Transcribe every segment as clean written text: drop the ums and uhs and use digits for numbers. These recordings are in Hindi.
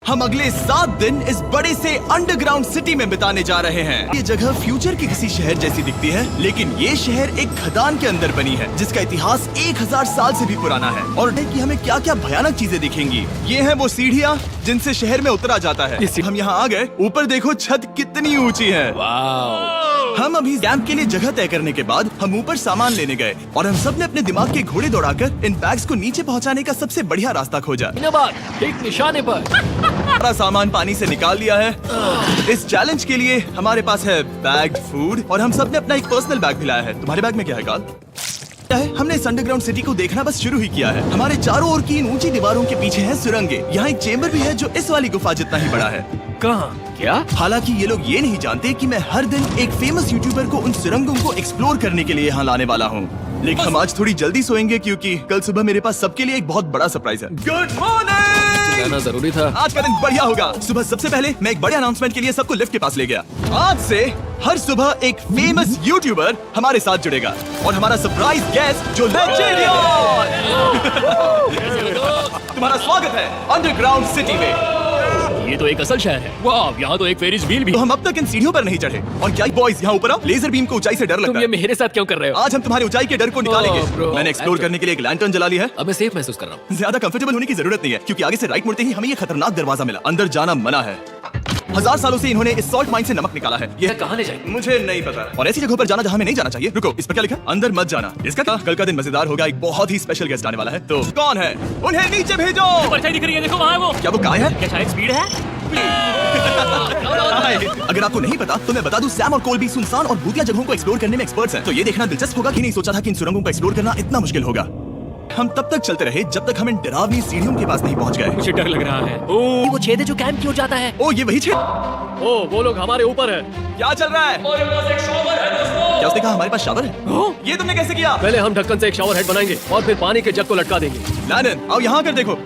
हम अगले 7 दिन इस बड़े से अंडरग्राउंड सिटी में बिताने जा रहे हैं। ये जगह फ्यूचर के किसी शहर जैसी दिखती है, लेकिन ये शहर एक खदान के अंदर बनी है जिसका इतिहास 1000 साल से भी पुराना है। और कि हमें क्या क्या भयानक चीजें दिखेंगी। ये है वो सीढ़ियाँ जिनसे शहर में उतरा जाता है। हम यहाँ आ गए। ऊपर देखो छत कितनी ऊंची है। हम अभी कैंप के लिए जगह तय करने के बाद हम ऊपर सामान लेने गए और हम सब ने अपने दिमाग के घोड़े दौड़ाकर इन बैग्स को नीचे पहुंचाने का सबसे बढ़िया रास्ता खोजा। एक निशाने पर सारा सामान पानी से निकाल लिया है। इस चैलेंज के लिए हमारे पास है बैग्ड फूड और हम सब ने अपना एक पर्सनल बैग भी लाया है। तुम्हारे बैग में क्या है काल? हमने इस अंडरग्राउंड सिटी को देखना बस शुरू ही किया है। हमारे चारों ओर की इन ऊंची दीवारों के पीछे है सुरंगें। यहाँ एक चेंबर भी है जो इस वाली गुफा जितना ही बड़ा है। कहाँ? क्या? हालांकि ये लोग ये नहीं जानते कि मैं हर दिन एक फेमस यूट्यूबर को उन सुरंगों को एक्सप्लोर करने के लिए यहाँ लाने वाला हूँ। लेकिन हम आज थोड़ी जल्दी सोएंगे क्योंकि कल सुबह मेरे पास सबके लिए एक बहुत बड़ा सरप्राइज है। Good morning! जाना जरूरी था। आज का दिन बढ़िया होगा। सुबह सबसे पहले मैं एक बड़े अनाउंसमेंट के लिए सबको लिफ्ट के पास ले गया। आज से हर सुबह एक फेमस यूट्यूबर हमारे साथ जुड़ेगा और हमारा सरप्राइज गेस्ट जो तुम्हारा स्वागत है अंडरग्राउंड सिटी में। ये तो एक असल शहर है। वाह, यहाँ तो एक फेरिस व्हील भी। तो हम अब तक इन सीढ़ियों पर नहीं चढ़े। और क्या बॉयज यहाँ ऊपर आओ। लेजर बीम को ऊंचाई से डर लगता है। तुम ये मेरे साथ क्यों कर रहे हो? आज हम तुम्हारी ऊंचाई के डर को निकालेंगे। मैंने एक्सप्लोर करने के लिए एक लैंटर्न जला ली है। अब मैं सेफ महसूस कर रहा हूँ। ज्यादा कंफर्टेबल होने की जरूरत नहीं है क्योंकि आगे से राइट मुड़ते ही हमें ये खतरनाक दरवाजा मिला। अंदर जाना मना है। 1000 सालों से इन्होंने इस सॉल्ट माइन से नमक निकाला है। ये कहाँ ले जाएंगे? मुझे नहीं पता। और ऐसी जगहों पर जाना जहाँ हमें नहीं जाना चाहिए। रुको, इस पर क्या लिखा? अंदर मत जाना। इसका क्या? कल का दिन मजेदार होगा। एक बहुत ही स्पेशल गेस्ट आने वाला है। तो कौन है? उन्हें नीचे भेजो। परछाई दिख रही है, देखो वहाँ है वो। क्या वो गाय है? क्या शायद स्पीड है? अगर आपको नहीं पता तो मैं बता दूं, सैम और कोल भी सुनसान और भूतिया जगहों को एक्सप्लोर करने में एक्सपर्ट्स हैं। तो ये देखना दिलचस्प होगा कि नहीं सोचा था कि इन सुरंगों को एक्सप्लोर करना इतना मुश्किल होगा। हम तब तक चलते रहे जब तक हम इन डरावनी सीढ़ियों के पास नहीं पहुंच गए। मुझे डर लग रहा है। वो छेद है जो कैंप की ओर जाता है। ओ, ये वही छेद। ओ, वो लोग हमारे ऊपर है। क्या चल रहा है? क्या उसने कहा हमारे पास शावर है? ये तुमने कैसे किया? पहले हम ढक्कन से एक शावर हेड बनाएंगे और फिर पानी के जग को लटका देंगे। लैनन, आओ यहाँ कर देखो।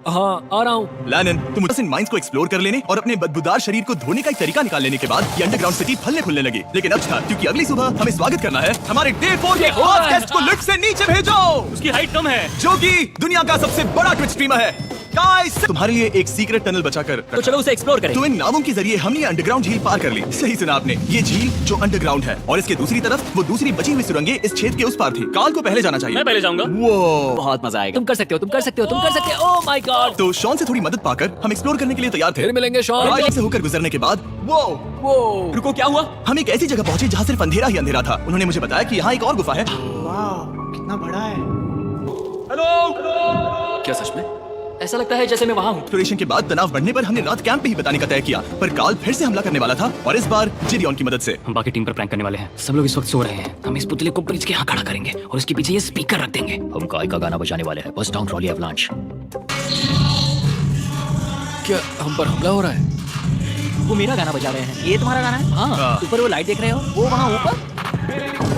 हाँ, आ रहा हूँ। लैनन, तुम इन माइंस को एक्सप्लोर कर लेने और अपने बदबूदार शरीर को धोने का एक तरीका निकाल लेने के बाद ये अंडरग्राउंड सिटी फलने फूलने लगी। लेकिन अब था क्योंकि अगली सुबह हमें स्वागत करना है हमारे डे 4 के फर्स्ट गेस्ट को लिफ्ट से नीचे भेजो। उसकी हाइट कम है, जो कि दुनिया का सबसे बड़ा ट्विच स्ट्रीमर है। गाइस, तुम्हारे लिए एक सीक्रेट टनल बचाकर तो चलो उसे एक्सप्लोर करें। तो इन नावों के जरिए हमने अंडरग्राउंड झील पार कर ली। सही सुना आपने, ये झील जो अंडरग्राउंड है और इसके दूसरी तरफ वो दूसरी बची हुई सुरंगें इस छेद के उस पार थी। काल को पहले जाना चाहिए। मैं पहले जाऊंगा। वो बहुत मजा आएगा। तुम कर सकते हो, तुम कर सकते हो, तुम कर सकते हो। Oh my God. तो शॉन से थोड़ी मदद पाकर हम एक्सप्लोर करने के लिए तैयार थे। फिर मिलेंगे शॉन। राइट से होकर गुजरने के बाद वो रुको, क्या हुआ? हम एक ऐसी जगह पहुंचे जहाँ सिर्फ अंधेरा ही अंधेरा था। उन्होंने मुझे बताया कि यहाँ एक और गुफा है। कितना बड़ा है। हेलो, क्या सच में? ऐसा लगता है जैसे मैं वहाँ हूँ। एक्सप्लोरेशन के बाद तनाव बढ़ने पर हमने रात कैंप पे ही बताने का तय किया, पर काल फिर से हमला करने वाला था और इस बार जिडियन की मदद से। हम बाकी टीम पर प्रैंक करने वाले हैं। सब लोग इस वक्त सो रहे हैं। हम इस पुतले को ब्रिज के यहाँ खड़ा करेंगे और उसके पीछे ये स्पीकर रख देंगे। हम काय का गाना बजाने वाले हैं, बस डाउन रॉली एवलांच। क्या हम पर हमला हो रहा है? वो मेरा गाना बजा रहे हैं। ये तुम्हारा गाना है? हाँ। ऊपर वो लाइट देख रहे हो, वो वहाँ ऊपर।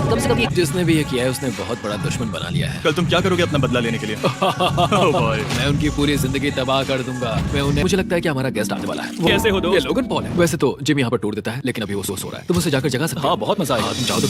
कम से कम ये जिसने भी ये किया है उसने बहुत बड़ा दुश्मन बना लिया है। कल तुम क्या करोगे अपना बदला लेने के लिए? मैं उनकी पूरी जिंदगी तबाह कर दूंगा। मैं उन्हें, मुझे लगता है कि हमारा गेस्ट आने वाला है। कैसे हो दोस्त? ये लोगन पॉल है। वैसे तो जिम यहाँ पर टूर देता है, लेकिन अभी वो सो रहा है। तुम उसे जाकर जगा सकते हो। हाँ, बहुत मजा आएगा। तुम चाहो तो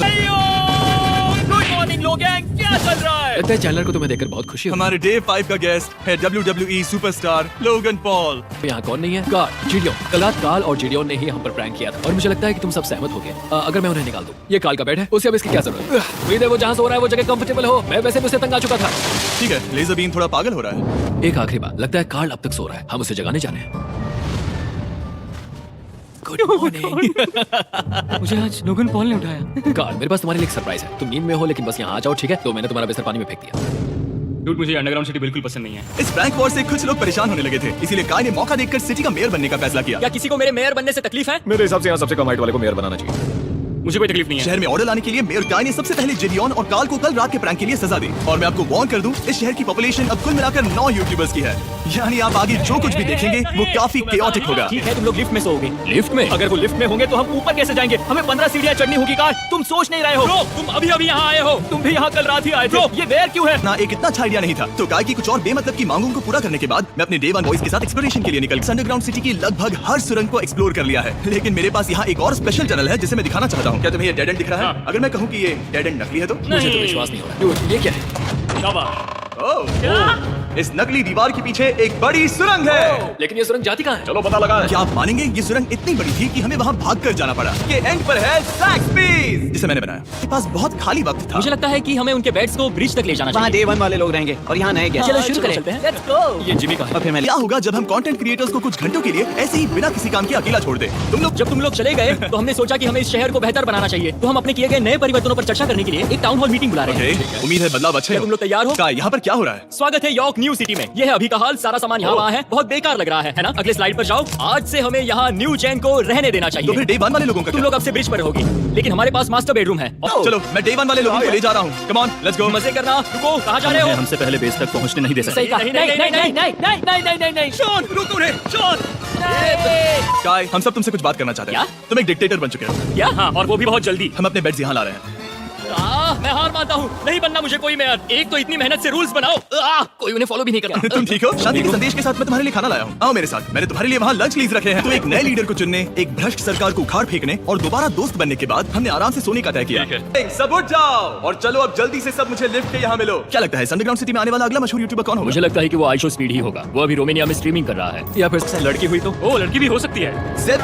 गुड मॉर्निंग लोग, क्या चल रहा है? लगता है चैनलर को तुम्हें देखकर बहुत खुशी हो। हमारे डे 5 का गेस्ट है WWE सुपरस्टार लोगन पॉल। यहाँ कौन नहीं है? कार्ल, जिडियन। कल रात कार्ल और जिडियन ने ही हम पर प्रैंक किया था और मुझे लगता है कि तुम सब सहमत हो गए। अगर मैं उन्हें निकाल दूं, ये कार्ल का बेड है, उसे अब इसकी क्या जरूरत है? उम्मीद है वो जहाँ सो रहा है वो जगह कंफर्टेबल हो। मैं वैसे भी उससे तंग आ चुका था। ठीक है, लेजर बीम थोड़ा पागल हो रहा है। एक आखिरी बात, लगता है कार्ल अब तक सो रहा है। हम उसे जगाने जाने हैं। Good morning. मुझे आज लोगन पॉल ने उठाया। कार्ल, मेरे पास तुम्हारे लिए एक सरप्राइज है। तुम नींद में हो लेकिन बस यहाँ आ जाओ, ठीक है? तो मैंने तुम्हारा बिस्तर पानी में फेंक दिया। डूड, मुझे अंडरग्राउंड सिटी बिल्कुल पसंद नहीं है। इस प्रैंक वॉर से कुछ लोग परेशान होने लगे थे, इसीलिए काय ने मौका देखकर सिटी का मेयर बनने का फैसला किया। क्या किसी को मेरे मेयर बनने से तकलीफ है? मेरे हिसाब से यहाँ सबसे कम हाइट वाले को मेयर बनाना चाहिए। मुझे कोई तकलीफ नहीं है। शहर में ऑर्डर लाने के लिए मेयर काय ने सबसे पहले जिडियन और काल को कल रात के प्रैंक के लिए सजा दी। और मैं आपको वार्न कर दूं, इस शहर की पॉपुलेशन अब कुल मिलाकर 9 यूट्यूबर्स की है। यानी आप आगे जो कुछ भी देखेंगे वो काफी केओटिक होगा। ठीक है, तुम लोग लिफ्ट में सोओगे। लिफ्ट में? अगर वो लिफ्ट में होंगे तो हम ऊपर कैसे जाएंगे? हमें 15 सीढ़ियाँ चढ़नी होगी। कार, तुम सोच नहीं रहे हो। ब्रो, तुम अभी अभी यहाँ आए हो। तुम भी यहाँ कल रात ही आए थे। ये वेयर क्यों है? ना, एक इतना अच्छा आइडिया नहीं था। तो काय की कुछ और बेमतलब की मांगों को पूरा करने के बाद मैं अपने डे 1 बॉयज के साथ एक्सप्लोरेशन के लिए निकल अंडरग्राउंड सिटी की लगभग हर सुरंग को एक्सप्लोर कर लिया है। लेकिन मेरे पास यहाँ एक और स्पेशल टनल है जिसे मैं दिखाना चाहता हूँ। क्या तुम्हें ये डेड एंड दिख रहा है? हाँ। अगर मैं कहूँ कि ये डेड एंड नकली है तो? मुझे तो विश्वास नहीं हो रहा। Dude, ये क्या है? शाबाश। ओह, इस नकली दीवार के पीछे एक बड़ी सुरंग है। लेकिन ये सुरंग जाती कहाँ है? चलो पता लगा। क्या आप मानेंगे ये सुरंग इतनी बड़ी थी कि हमें वहाँ भागकर जाना पड़ा। ये एंड पर है सैक्सपीस, जिसे मैंने बनाया। मेरे पास बहुत खाली वक्त था। मुझे लगता है कि हमें उनके बेड्स को ब्रिज तक ले जाना वहाँ चाहिए। डे 1 वाले लोग रहेंगे और यहाँ नए गेस्ट। चलो शुरू करें। Let's go. ये जिमी का है। और फिर मैं क्या होगा जब हम कंटेंट क्रिएटर्स को कुछ घंटों के लिए ऐसे ही बिना किसी काम के अकेला छोड़ दे? जब तुम लोग चले गए तो हमने सोचा कि हमें इस शहर को बेहतर बनाना चाहिए, तो हम अपने किए गए नए परिवर्तनों पर चर्चा करने के लिए एक टाउन हॉल मीटिंग बुला रहे हैं। उम्मीद है बदलाव अच्छे क्या तुम लोग तैयार हो? यहाँ पर क्या हो रहा है? स्वागत है यॉर्क न्यू सिटी में। यह है अभी का हाल। सारा सामान यहाँ वहाँ है। बहुत बेकार लग रहा है ना? अगले स्लाइड पर जाओ। आज से हमें यहाँ न्यू चैन को रहने देना तो फिर चाहिए। डे 1 वाले लोगों का तुम क्या? लोग अब से ब्रिज पर रहोगी, लेकिन हमारे पास मास्टर बेडरूम है। चलो मैं डे 1 वाले लोगों को ले जा रहा हूँ। Come on let's go. मजे करना। रुको, कहाँ जा रहे हो? हमसे पहले बेस तक पहुंचने नहीं दे सकते। सही कहा। नहीं नहीं नहीं नहीं नहीं नहीं नहीं नहीं नहीं। शॉन रुको रे शॉन। काय हम सब तुमसे कुछ बात करना चाहते हैं। क्या? तुम एक डिक्टेटर बन चुके हो। क्या? हाँ, और वो भी बहुत जल्दी। हम अपने बेड्स यहाँ ला रहे हैं। मैं हार मानता हूँ। नहीं बनना मुझे कोई मेयर। एक तो इतनी मेहनत से रूल्स बनाओ, कोई उन्हें फॉलो भी नहीं करता। तुम ठीक हो? शांति के संदेश के साथ मैं तुम्हारे लिए खाना लाया हूँ। आओ मेरे साथ। मैंने तुम्हारे लिए वहाँ लंच लीज रखे हैं। तो एक नए लीडर को चुनने, एक भ्रष्ट सरकार को उखाड़ फेंकने और दोबारा दोस्त बनने के बाद हमने आराम से सोने का तय किया। सब उठ जाओ और चलो अब जल्दी से सब मुझे लिफ्ट के यहाँ मिलो। क्या लगता है अंडरग्राउंड सिटी में आने वाला अगला मशहूर यूट्यूबर कौन होगा? मुझे लगता है कि वो आइशो स्पीड ही होगा। वो अभी रोमानिया में स्ट्रीमिंग कर रहा है। या फिर लड़की हुई तो? ओ, लड़की भी हो सकती है। ज़ेड।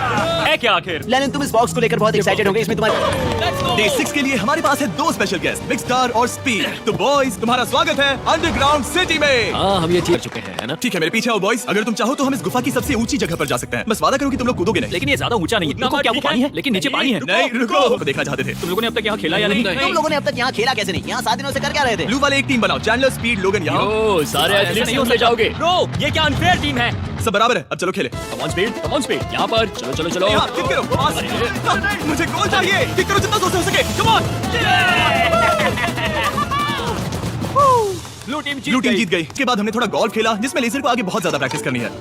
है क्या आखिर? लेनिन, तुम इस बॉक्स को लेकर बहुत एक्साइटेड होंगे। इसमें तुम्हारे डे 6 के लिए हमारे पास है 2 स्पेशल गेस्ट, बिग स्टार और स्पीड। तो बॉयज तुम्हारा स्वागत है अंडरग्राउंड सिटी में। हाँ, हम ये कर चुके हैं, है ना? ठीक है मेरे पीछे आओ बॉयज। अगर तुम चाहो तो हम इस गुफा की सबसे ऊंची जगह पर जा सकते हैं। बस वादा करो कि तुम लोग कूदोगे नहीं। लेकिन ये ज्यादा ऊंचा नहीं है। रुको, क्या वो पानी है? लेकिन नीचे पानी है। नहीं रुको, देखना चाहते थे। तुम लोगों ने अब तक यहाँ खेला या नहीं? तुम लोगों ने अब तक यहाँ खेला कैसे नहीं? यहाँ 7 दिनों से कर क्या रहे थे? ब्लू वाले एक टीम बनाओ। चैंडलर, स्पीड, लोगन यहाँ। ओ, सारे एथलीट्स तुम ले जाओगे। ब्रो, ये क्या अनफेयर टीम है? सब बराबर है। अब चलो खेले। Come on speed, come on speed. यहाँ पर चलो चलो चलो। यहाँ किक करो। पास। मुझे गोल चाहिए। किक करो जितना जोर से हो सके। Come on. Blue team blue team जीत गई। इसके बाद हमने थोड़ा गोल्फ खेला जिसमें लेजर को आगे बहुत ज्यादा प्रैक्टिस करनी है।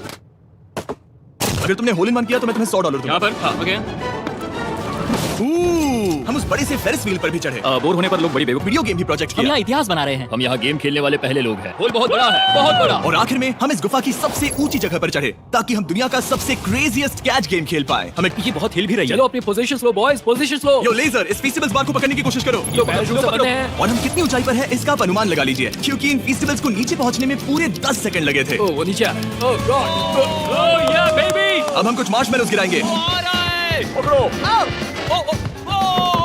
अगर तुमने होल इन वन किया तो मैं तुम्हें $100 दूंगा। यहाँ पर हाँ, ओके। हम उस बड़े से फेरिस व्हील पर भी चढ़े। बोर होने पर लोग बड़ी बेवकूफ। वीडियो गेम भी प्रोजेक्ट हम किया। यहाँ इतिहास बना रहे हैं। हम यहाँ गेम खेलने वाले पहले लोग हैं। होल बहुत बड़ा है, बहुत बड़ा। और आखिर में हम इस गुफा की सबसे ऊंची जगह पर चढ़े ताकि हम दुनिया का सबसे क्रेजीएस्ट कैच गेम खेल पाए। हमें ये बहुत हिल भी रही है। चलो अपनी पोजीशंस लो बॉयज, पोजीशंस लो। यो लेजर इस फीस्टिवल्स बार को पकड़ने की कोशिश करो। यो पैराशूट से बंधे हैं। और हम कितनी ऊंचाई पर है इसका आप अनुमान लगा लीजिए, क्योंकि इन फेस्टिवल्स को नीचे पहुंचने में पूरे 10 सेकंड लगे थे। ओ, वो नीचे आ। ओह गॉड। ओह या बेबी। अब हम कुछ मार्शमैलोज गिराएंगे। आ रहा है। पकड़ो।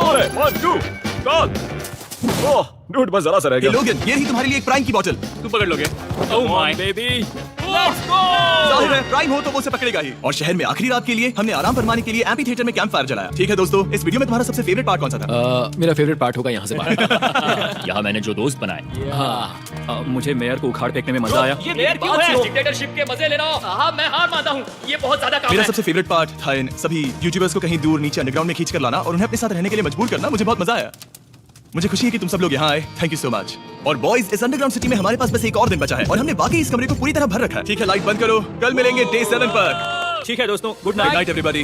अरे 1 2 गॉल। ओह डूड, बस जरा सा रह ये गया। लोगन, ये रही तुम्हारे लिए एक प्राइम की बोतल। तू पकड़ लोगे? Oh my baby. Let's go. जाहिर है प्राइम हो तो वो उसे पकड़ेगा ही। और शहर में आखिरी रात के लिए हमने आराम फरमाने के लिए एम्पी थिएटर में कैंप फायर जलाया। ठीक है दोस्तों, इस वीडियो में तुम्हारा सबसे फेवरेट पार्ट कौन सा था? मेरा फेवरेट पार्ट होगा यहाँ से बाहर। यहाँ मैंने जो दोस्त बनाए। हाँ, मुझे मेयर को उखाड़ फेंकने में मजा आया। ये मेयर क्यों है? डिक्टेटरशिप के मजे ले रहा हूँ। हाँ, मैं हार मानता हूँ। ये बहुत ज्यादा काम मेरा है। सबसे फेवरेट पार्ट था इन सभी यूट्यूबर्स को कहीं दूर नीचे अंडरग्राउंड में खींच कर लाना और उन्हें अपने साथ रहने के लिए मजबूर करना। मुझे बहुत मजा आया। मुझे खुशी है कि तुम सब लोग यहाँ आए। Thank you so much. और बॉयज, इस अंडरग्राउंड सिटी में हमारे पास बस एक और दिन बचा है और हमने वाकई इस कमरे को पूरी तरह भर रखा है। ठीक है, लाइट बंद करो। कल मिलेंगे डे 7 पर। ठीक है दोस्तों, good good night. Night everybody.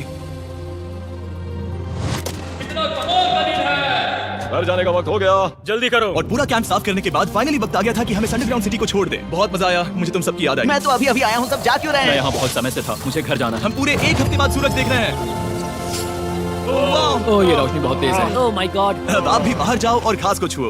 घर जाने का वक्त हो गया। जल्दी करो। और पूरा कैंप साफ करने के बाद फाइनली वक्त आ गया था कि हमें अंडरग्राउंड सिटी को छोड़ दे। बहुत मजा आया। मुझे तुम सबकी याद आई। मैं तो अभी अभी आया हूँ, सब जा क्यों रहे मैं हैं? यहाँ बहुत समय से था। मुझे घर जाना है। हम पूरे एक हफ्ते बाद सूरज देख रहे हैं। वाह! ओ ये रोशनी बहुत तेज है। Oh my God. अब आप भी बाहर जाओ और घास को छुओ।